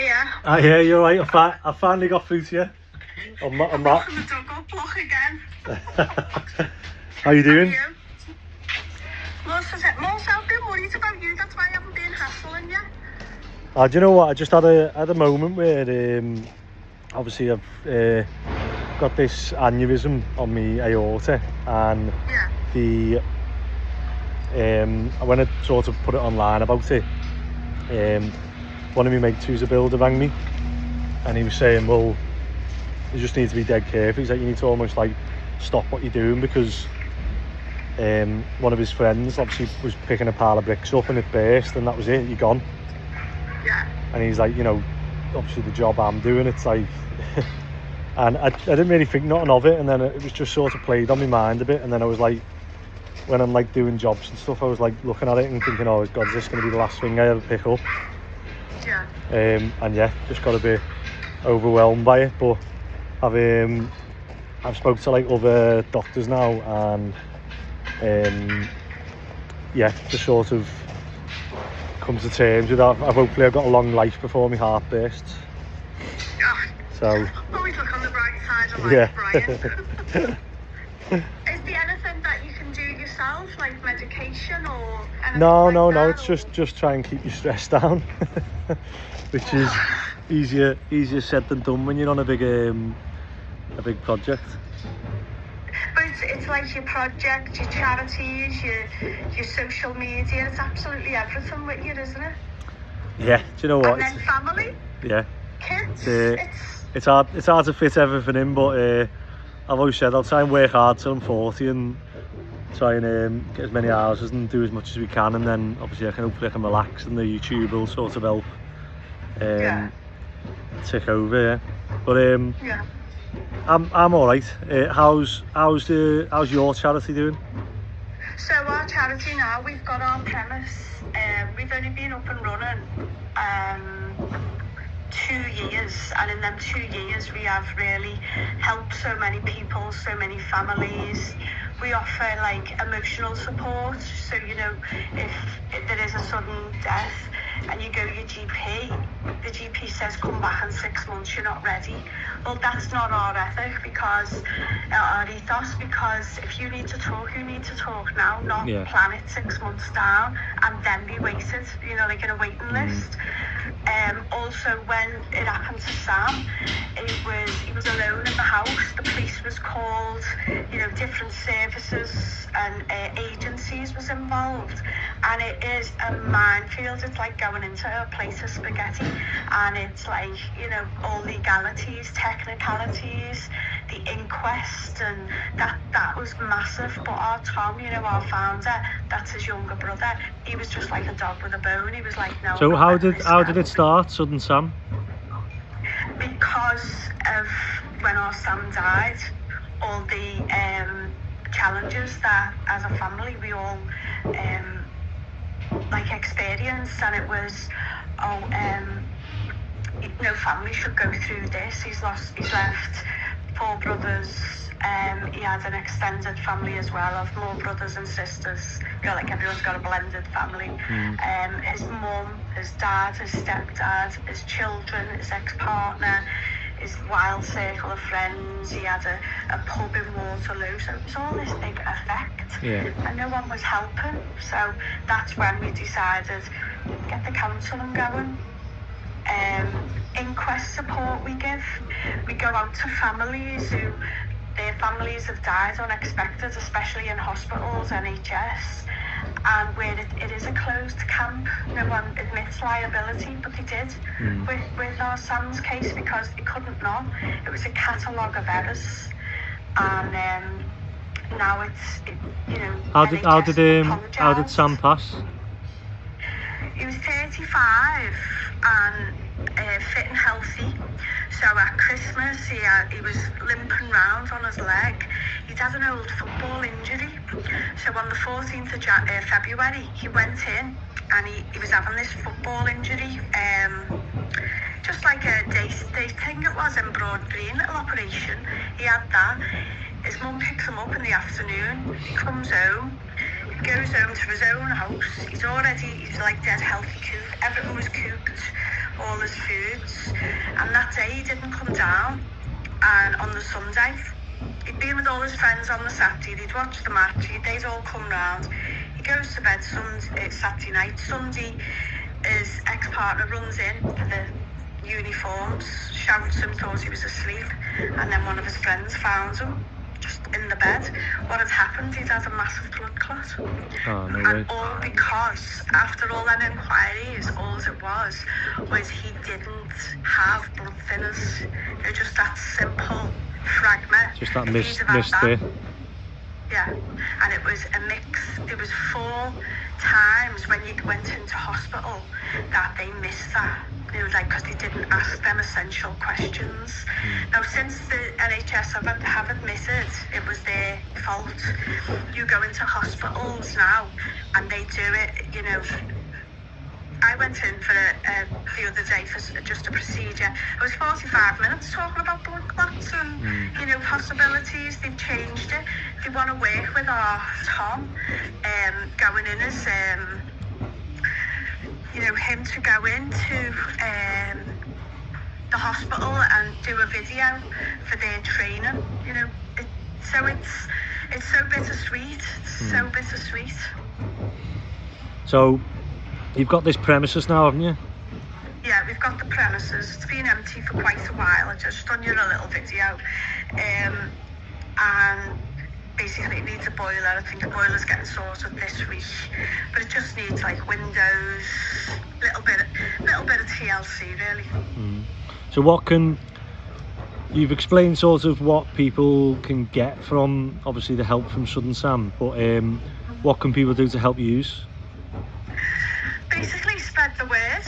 Yeah, you're right. I finally got through to you. I'm not. From the dog up, look again. How you doing? Most I've been worried about you, that's why I haven't been hassling you. Do you know what? I just had a moment where obviously I've got this aneurysm on my aorta, and when I sort of put it online about it, one of my mates who's a builder rang me, and he was saying, well, you just need to be dead careful. He's like, you need to almost like stop what you're doing, because one of his friends obviously was picking a pile of bricks up and it burst, and that was it, you're gone. And he's like, you know, obviously the job I'm doing, it's like and I didn't really think nothing of it, and then it was just sort of played on my mind a bit, and then I was like, when I'm like doing jobs and stuff, I was like looking at it and thinking, oh god, is this going to be the last thing I ever pick up? And yeah, just got a bit overwhelmed by it. But I've spoke to like other doctors now, and yeah, just sort of come to terms with that. Hopefully I've got a long life before my heart bursts. So always look on the bright side of life, Brian. Is there anything that you can do yourself, like medication or anything? No, it's just try and keep your stress down. Which is easier said than done when you're on a big project. But it's like your project, your charities, your social media, it's absolutely everything with you, isn't it? Yeah, do you know what? And then family? Yeah. Kids? It's hard to fit everything in, but I've always said I'll try and work hard till I'm 40 and try and get as many hours and do as much as we can, and then obviously hopefully I can relax, and the YouTube will sort of help tick over. But I'm all right. How's your charity doing? So our charity now, we've got our premise. We've only been up and running 2 years, and in them 2 years we have really helped so many people, so many families. We offer like emotional support, so you know, if there is a sudden death and you go to your GP, the GP says come back in 6 months, you're not ready. Well, that's not our ethic, because our ethos, because if you need to talk, you need to talk now, not plan it 6 months down and then be waited, you know, like in a waiting list. Also, when it happened to Sam, he was alone in the house. The police was called, you know, different services and agencies was involved, and it is a minefield. It's like going into a plate of spaghetti, and it's like, you know, all legalities, technicalities, the inquest, and that was massive. But our Tom, you know, our founder, that's his younger brother, he was just like a dog with a bone. He was like, no. So how did it start, Sudden Sam? Because of when our Sam died, all the challenges that as a family we all like experienced, and it was, no family should go through this. He's left 4 brothers. He had an extended family as well of more brothers and sisters. You know, like everyone's got a blended family. His mum, his dad, his stepdad, his children, his ex-partner, his wild circle of friends. He had a pub in Waterloo, so it was all this big effect, and no one was helping. So that's when we decided, get the counselling going. Inquest support we give. We go out to families who their families have died unexpected, especially in hospitals, NHS, and where it is a closed camp. No one admits liability, but they did with our Sam's case, because they couldn't not. It was a catalogue of errors, and now you know. How did Sam pass? He was 35 and fit and healthy. So at Christmas he was limping round on his leg. He'd had an old football injury. So on the 14th of February he went in, and he was having this football injury. Just like a day thing it was in Broad Green, little operation. He had that. His mum picks him up in the afternoon. He comes home. Goes home to his own house. He's like dead healthy cooked. Everything was cooked. all his foods. And that day he didn't come down. And on the Sunday, he'd been with all his friends on the Saturday, they'd watched the match, they'd all come round. He goes to bed Saturday night. Sunday, his ex-partner runs in for the uniforms, shouts him, thought he was asleep, and then one of his friends found him just in the bed. What had happened, he'd had a massive blood clot. Oh, no way. And all because, after all them inquiries, all it was he didn't have blood thinners. It was just that simple fragment. Just that If missed he'd have had bit. that, yeah, and it was a mix. There was 4 times when you went into hospital that they missed that. It was like because they didn't ask them essential questions. Now, since the NHS have admitted it was their fault, you go into hospitals now and they do it, you know. I went in for the other day for just a procedure. It was 45 minutes talking about blood clots and, you know, possibilities. They've changed it. They want to work with our Tom, going in as, you know, him to go into the hospital and do a video for their training. You know, it's so bittersweet. It's so bittersweet. So you've got this premises now, haven't you? Yeah, we've got the premises. It's been empty for quite a while. I just done you a little video. And basically it needs a boiler. I think the boiler's getting sorted this week. But it just needs like windows, little bit of TLC really. So you've explained sort of what people can get from obviously the help from Sudden Sam, but what can people do to help you? Basically spread the word.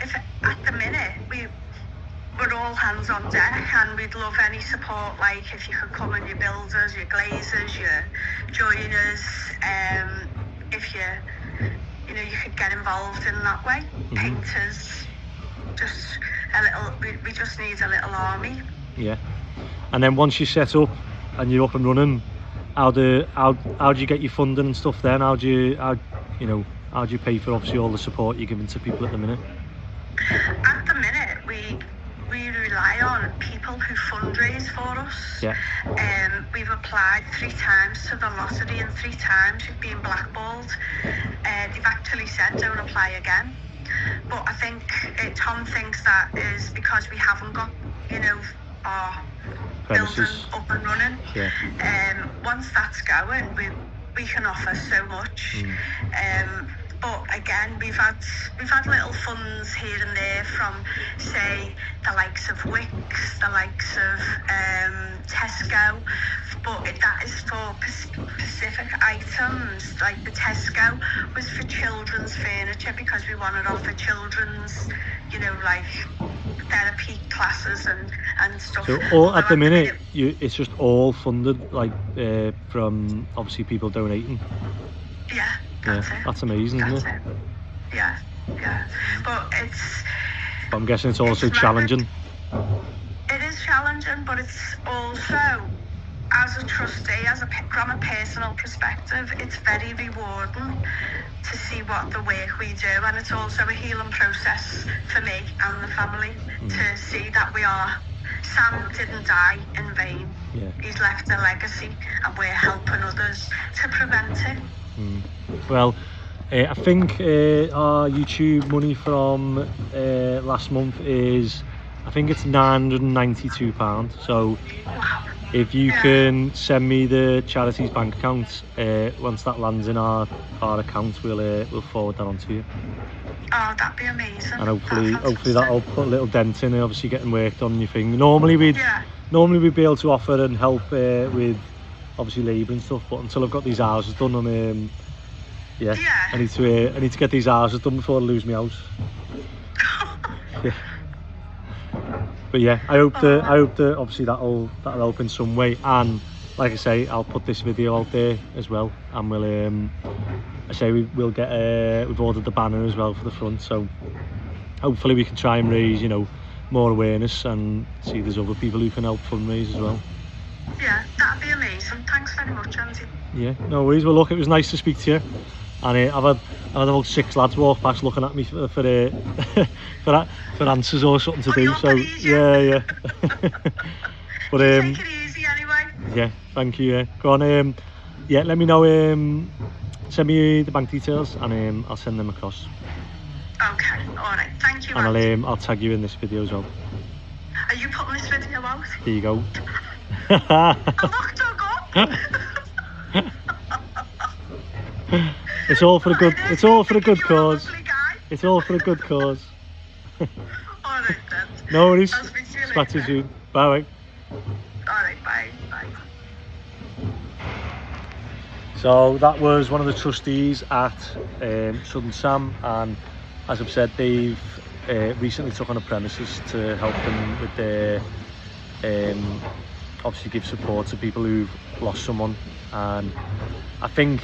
If at the minute we're all hands on deck, and we'd love any support, like if you could come and your builders, your glazers, your joiners, if you know, you could get involved in that way. Painters, just a little, we just need a little army. Yeah. And then once you're set up and you're up and running, how do you get your funding and stuff then? How do you pay for obviously all the support you're giving to people at the minute? At the minute, we rely on people who fundraise for us. Yeah. We've applied 3 times to the lottery, and 3 times we've been blackballed. They've actually said don't apply again. But I think Tom thinks that is because we haven't got, you know, our premises building up and running. Yeah. Once that's going, we can offer so much. But again, we've had little funds here and there from, say, the likes of Wicks, the likes of Tesco, but that is for specific items. Like the Tesco was for children's furniture because we wanted to offer children's, you know, like therapy classes and stuff. So all at the minute, it's just all funded, like from obviously people donating. Yeah. That's it. That's amazing, isn't it? Yeah. But I'm guessing it's also challenging. It is challenging, but it's also, as a trustee, from a personal perspective, it's very rewarding to see what the work we do, and it's also a healing process for me and the family to see that Sam didn't die in vain. Yeah. He's left a legacy, and we're helping others to prevent it. Well, I think our YouTube money from last month is, I think it's £992. So if you can send me the charity's bank account, once that lands in our account, we'll forward that on to you. Oh, that'd be amazing. And hopefully that'll put a little dent in, obviously getting worked on your thing. Normally we'd be able to offer and help with obviously labour and stuff, but until I've got these houses done, I need to get these houses done before I lose my house. But yeah, I hope that obviously that'll help in some way. And like I say, I'll put this video out there as well, and we'll get we've ordered the banner as well for the front, so hopefully we can try and raise, you know, more awareness and see there's other people who can help fundraise as well. Yeah, that'd be amazing. Thanks very much, Andy. Yeah, no worries. Well, look, it was nice to speak to you. And I've had about 6 lads walk past looking at me for for answers or something to do. So yeah. But take it easy anyway. yeah, thank you. Yeah, go on. Yeah, let me know. Send me the bank details, and I'll send them across. Okay, all right. Thank you. And I'll tag you in this video as well. Are you putting this video out? Here you go. I looked up. It's all for a good. It's all for a good cause. Guy. It's all for a good cause. All right then. No worries. I'll speak to you Speak to you later. soon. Bye. All right, bye. Bye. So that was one of the trustees at Southern Sam, and as I've said, they've recently took on a premises to help them with their obviously give support to people who've lost someone. And I think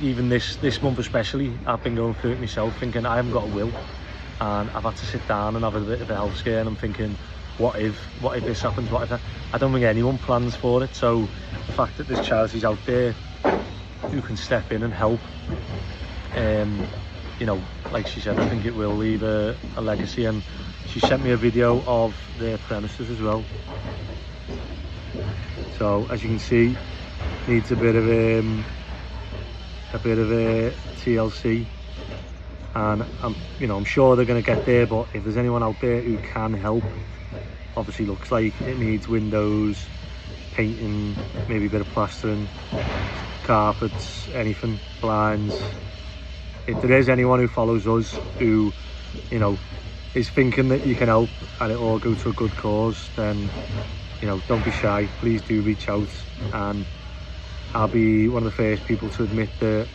even this month especially, I've been going through it myself, thinking I haven't got a will, and I've had to sit down and have a bit of a health scare, and I'm thinking, what if this happens? What if that? I don't think anyone plans for it. So the fact that there's charities out there who can step in and help, you know, like she said, I think it will leave a legacy. And she sent me a video of their premises as well. So as you can see, needs a bit of a TLC, and I'm sure they're going to get there. But if there's anyone out there who can help, obviously looks like it needs windows, painting, maybe a bit of plastering, carpets, anything, blinds. If there is anyone who follows us who, is thinking that you can help and it all go to a good cause, then, don't be shy. Please do reach out, and I'll be one of the first people to admit that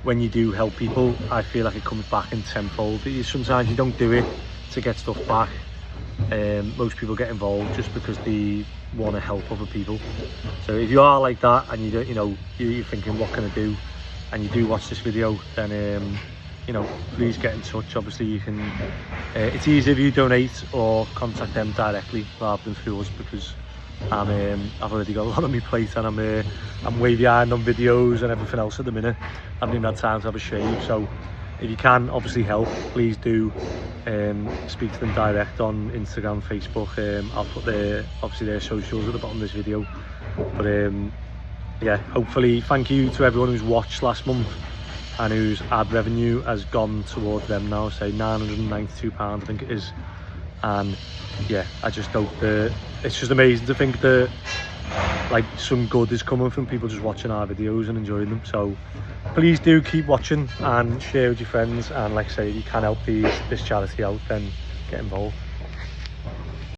when you do help people, I feel like it comes back in tenfold. Sometimes you don't do it to get stuff back. Most people get involved just because they want to help other people. So if you are like that and you're thinking, what can I do, and you do watch this video, then please get in touch. Obviously you can, it's easy if you donate or contact them directly rather than through us, because I've already got a lot on my plate, and I'm way behind on videos and everything else at the minute. I haven't even had time to have a shave. So if you can obviously help, please do speak to them direct on Instagram, Facebook. I'll put their socials at the bottom of this video. But yeah, hopefully, thank you to everyone who's watched last month and whose ad revenue has gone towards them now, say £992 I think it is. And yeah, I just hope that it's just amazing to think that like some good is coming from people just watching our videos and enjoying them. So please do keep watching and share with your friends, and like I say, if you can help this charity out, then get involved.